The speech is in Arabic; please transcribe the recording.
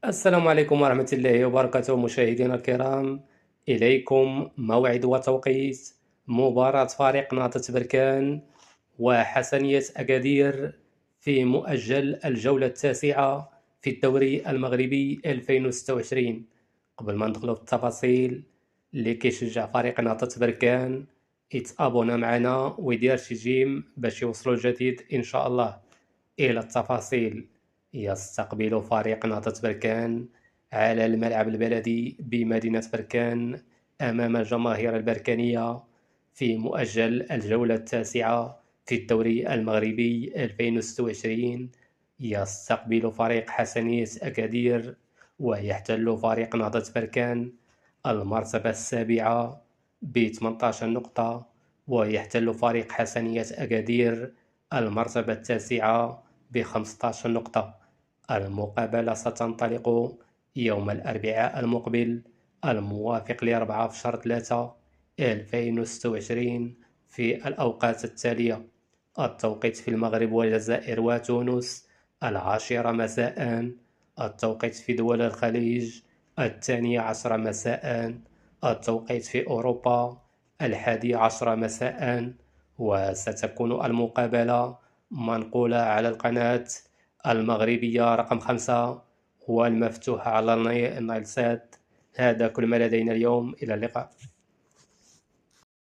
السلام عليكم ورحمة الله وبركاته مشاهدينا الكرام. إليكم موعد وتوقيت مباراة فريق نهضة بركان وحسنية أكادير في مؤجل الجولة التاسعة في الدوري المغربي 2026. قبل ما ندخلوا في التفاصيل، اللي كيشجع فريق نهضة بركان يتابونا معنا ويدير شي جيم باش يوصلوا الجديد إن شاء الله. إلى التفاصيل: يستقبل فريق نهضة بركان على الملعب البلدي بمدينة بركان أمام الجماهير البركانية في مؤجل الجولة التاسعة في الدوري المغربي 2026. يستقبل فريق حسنية أكادير، ويحتل فريق نهضة بركان المرتبة السابعة ب 18 نقطة، ويحتل فريق حسنية أكادير المرتبة التاسعة ب15 نقطة. المقابلة ستنطلق يوم الأربعاء المقبل الموافق ل4 في شهر 3 2026 في الأوقات التالية: التوقيت في المغرب والجزائر وتونس 10 مساء، التوقيت في دول الخليج 12 مساء، التوقيت في أوروبا 11 مساء. وستكون المقابلة منقولة على القناة المغربية رقم 5 والمفتوحة على النايل سات. هذا كل ما لدينا اليوم، إلى اللقاء.